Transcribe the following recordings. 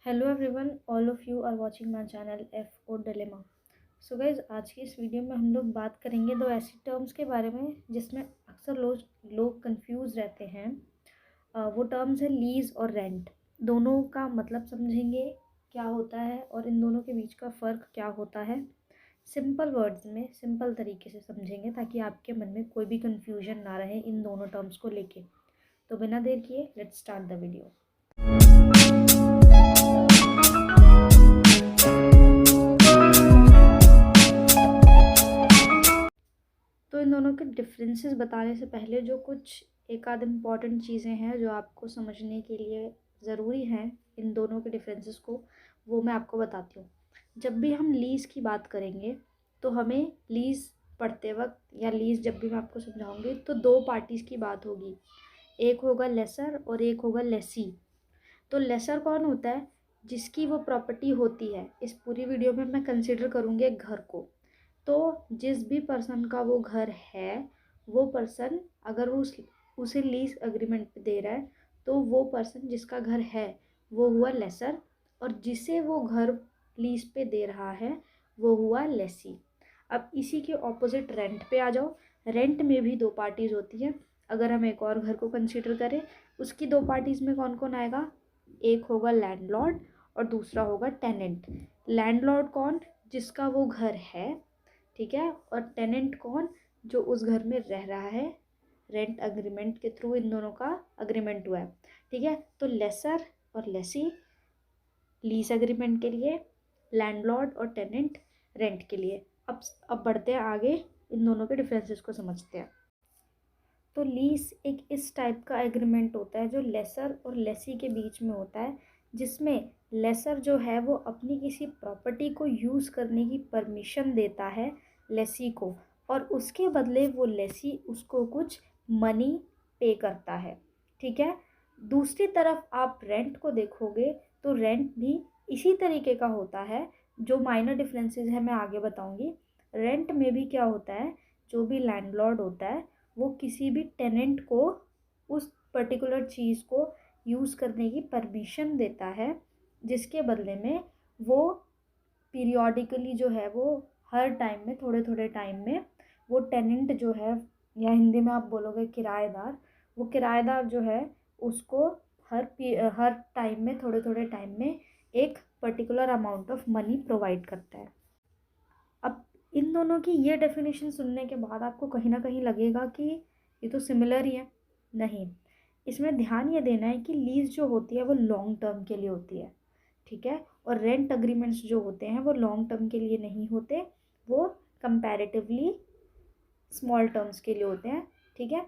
Hello everyone, all of you are watching my channel F O dilemma. So guys, आज की इस video में हम लोग बात करेंगे दो ऐसी टर्म्स के बारे में जिसमें अक्सर लोग कंफ्यूज रहते हैं। वो टर्म्स है लीज और रेंट। दोनों का मतलब समझेंगे क्या होता है और इन दोनों के बीच का फ़र्क क्या होता है। सिंपल वर्ड्स में सिंपल तरीके से समझेंगे ताकि आपके मन में कोई भी कन्फ्यूजन ना रहे इन दोनों टर्म्स को लेके। तो बिना देर किए लेट्स स्टार्ट द वीडियो। तो इन दोनों के डिफरेंसेस बताने से पहले जो कुछ एक आध इम्पॉर्टेंट चीज़ें हैं जो आपको समझने के लिए ज़रूरी हैं इन दोनों के डिफरेंसेस को, वो मैं आपको बताती हूँ। जब भी हम लीज़ की बात करेंगे तो हमें लीज़ पढ़ते वक्त या लीज़ जब भी मैं आपको समझाऊंगी तो दो पार्टीज़ की बात होगी। एक होगा लेसर और एक होगा लेसी। तो लेसर कौन होता है? जिसकी वो प्रॉपर्टी होती है। इस पूरी वीडियो में मैं कंसिडर करूँगी एक घर को। तो जिस भी पर्सन का वो घर है, वो पर्सन अगर वो उसे लीज अग्रीमेंट पे दे रहा है तो वो पर्सन जिसका घर है वो हुआ लेसर, और जिसे वो घर लीज पे दे रहा है वो हुआ लेसी। अब इसी के ऑपोजिट रेंट पे आ जाओ। रेंट में भी दो पार्टीज़ होती हैं। अगर हम एक और घर को कंसीडर करें, उसकी दो पार्टीज़ में कौन कौन आएगा? एक होगा लैंडलॉर्ड और दूसरा होगा टेनेंट। लैंडलॉर्ड कौन? जिसका वो घर है, ठीक है। और टेनेंट कौन? जो उस घर में रह रहा है। रेंट अग्रीमेंट के थ्रू इन दोनों का अग्रीमेंट हुआ है, ठीक है। तो लेसर और लेसी लीज अग्रीमेंट के लिए, लैंडलॉर्ड और टेनेंट रेंट के लिए। अब बढ़ते हैं आगे, इन दोनों के डिफरेंसेस को समझते हैं। तो लीज एक इस टाइप का एग्रीमेंट होता है जो लेसर और लेसी के बीच में होता है, जिसमें लेसर जो है वो अपनी किसी प्रॉपर्टी को यूज़ करने की परमिशन देता है लेसी को, और उसके बदले वो लेसी उसको कुछ मनी पे करता है, ठीक है। दूसरी तरफ आप रेंट को देखोगे तो रेंट भी इसी तरीके का होता है। जो माइनर डिफरेंसेस है मैं आगे बताऊंगी। रेंट में भी क्या होता है, जो भी लैंडलॉर्ड होता है वो किसी भी टेनेंट को उस पर्टिकुलर चीज़ को यूज़ करने की परमिशन देता है, जिसके बदले में वो पीरियोडिकली जो है वो हर टाइम में थोड़े थोड़े टाइम में वो टेनेंट जो है, या हिंदी में आप बोलोगे किराएदार, वो किराएदार जो है उसको हर टाइम में थोड़े थोड़े टाइम में एक particular amount of money provide करता है। अब इन दोनों की ये डेफिनेशन सुनने के बाद आपको कहीं ना कहीं लगेगा कि ये तो सिमिलर ही है। नहीं, इसमें ध्यान ये देना है कि लीज जो होती है वो लॉन्ग टर्म के लिए होती है, ठीक है। और रेंट अग्रीमेंट्स जो होते हैं वो लॉन्ग टर्म के लिए नहीं होते, वो कंपैरेटिवली स्मॉल टर्म्स के लिए होते हैं, ठीक है।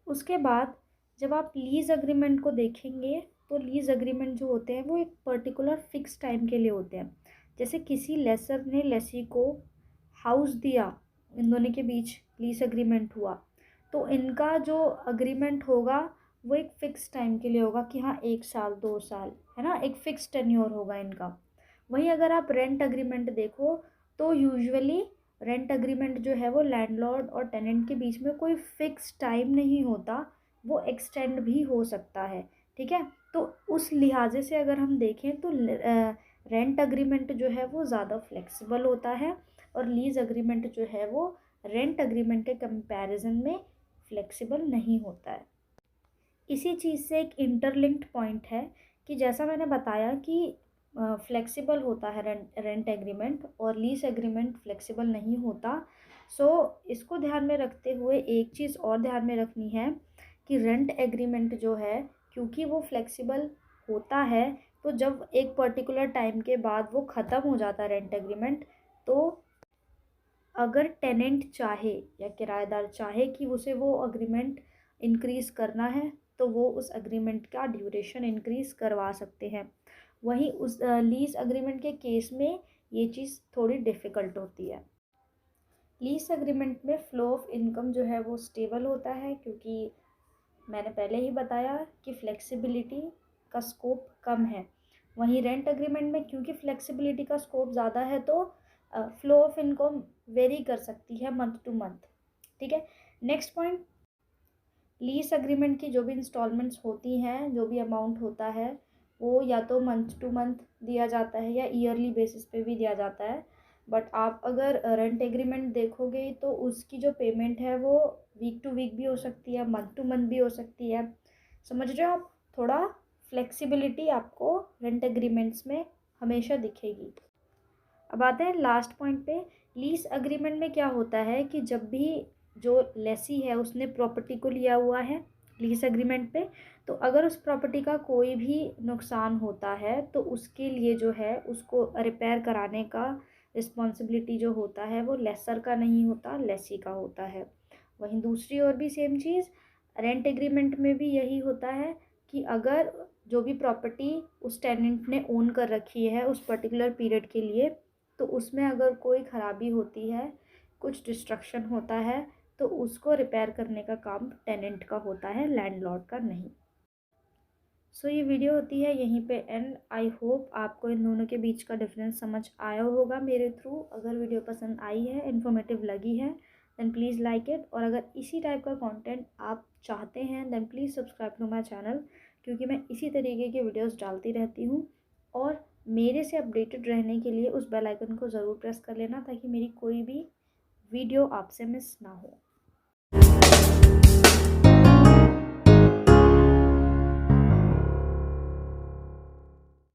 उसके बाद जब आप लीज अग्रीमेंट को देखेंगे तो लीज अग्रीमेंट जो होते हैं वो एक पर्टिकुलर फिक्स टाइम के लिए होते हैं। जैसे किसी लेसर ने लेसी को हाउस दिया, इन दोनों के बीच लीज अग्रीमेंट हुआ, तो इनका जो अग्रीमेंट होगा वो एक फ़िक्स टाइम के लिए होगा कि हाँ 1 साल 2 साल, है ना, एक फ़िक्स टेन्योर होगा इनका। वहीं अगर आप रेंट अग्रीमेंट देखो तो यूजुअली रेंट अग्रीमेंट जो है वो लैंडलॉर्ड और टेनेंट के बीच में कोई फ़िक्स टाइम नहीं होता, वो एक्सटेंड भी हो सकता है, ठीक है। तो उस लिहाजे से अगर हम देखें तो रेंट अग्रीमेंट जो है वो ज़्यादा फ्लेक्सिबल होता है, और लीज़ अग्रीमेंट जो है वो रेंट अग्रीमेंट के कंपैरिजन में फ्लेक्सिबल नहीं होता है। इसी चीज़ से एक इंटरलिंक्ड पॉइंट है कि जैसा मैंने बताया कि फ्लेक्सिबल होता है रेंट एग्रीमेंट और लीज एग्रीमेंट फ्लेक्सिबल नहीं होता। सो इसको ध्यान में रखते हुए एक चीज़ और ध्यान में रखनी है कि रेंट एग्रीमेंट जो है, क्योंकि वो फ्लेक्सिबल होता है, तो जब एक पर्टिकुलर टाइम के बाद वो ख़त्म हो जाता है रेंट एग्रीमेंट, तो अगर टेनेंट चाहे या किराएदार चाहे कि उसे वो अग्रीमेंट इंक्रीज़ करना है तो वो उस अग्रीमेंट का ड्यूरेशन इंक्रीज़ करवा सकते हैं। वहीं उस लीज़ अग्रीमेंट के केस में ये चीज़ थोड़ी डिफ़िकल्ट होती है। लीज़ अग्रीमेंट में फ़्लो ऑफ इनकम जो है वो स्टेबल होता है, क्योंकि मैंने पहले ही बताया कि फ्लेक्सिबिलिटी का स्कोप कम है। वहीं रेंट अग्रीमेंट में क्योंकि फ्लेक्सिबिलिटी का स्कोप ज़्यादा है तो फ्लो ऑफ इनकम वेरी कर सकती है मंथ टू मंथ, ठीक है। नेक्स्ट पॉइंट, लीज अग्रीमेंट की जो भी इंस्टॉलमेंट्स होती हैं, जो भी अमाउंट होता है, वो या तो मंथ टू मंथ दिया जाता है या ईयरली बेसिस पे भी दिया जाता है। बट आप अगर रेंट एग्रीमेंट देखोगे तो उसकी जो पेमेंट है वो वीक टू वीक भी हो सकती है, मंथ टू मंथ भी हो सकती है। समझ रहे हो आप? थोड़ा फ्लेक्सिबिलिटी आपको रेंट एग्रीमेंट्स में हमेशा दिखेगी। अब आते हैं लास्ट पॉइंट पे। लीज अग्रीमेंट में क्या होता है कि जब भी जो लेसी है उसने प्रॉपर्टी को लिया हुआ है लीज एग्रीमेंट पे, तो अगर उस प्रॉपर्टी का कोई भी नुकसान होता है तो उसके लिए जो है उसको रिपेयर कराने का रिस्पॉन्सिबिलिटी जो होता है वो लेसर का नहीं होता, लेसी का होता है। वहीं दूसरी ओर भी सेम चीज़ रेंट एग्रीमेंट में भी यही होता है कि अगर जो भी प्रॉपर्टी उस टेनेंट ने ओन कर रखी है उस पर्टिकुलर पीरियड के लिए, तो उसमें अगर कोई ख़राबी होती है, कुछ डिस्ट्रक्शन होता है, तो उसको रिपेयर करने का काम टेनेंट का होता है, लैंडलॉर्ड का नहीं। सो ये वीडियो होती है यहीं पे एंड। आई होप आपको इन दोनों के बीच का डिफरेंस समझ आया होगा मेरे थ्रू। अगर वीडियो पसंद आई है, इन्फॉर्मेटिव लगी है, देन प्लीज़ लाइक इट। और अगर इसी टाइप का कंटेंट आप चाहते हैं then please subscribe to my channel, क्योंकि मैं इसी तरीके की वीडियोस डालती रहती हूँ। और मेरे से अपडेटेड रहने के लिए उस बेल आइकन को ज़रूर प्रेस कर लेना ताकि मेरी कोई भी वीडियो आपसे मिस ना हो।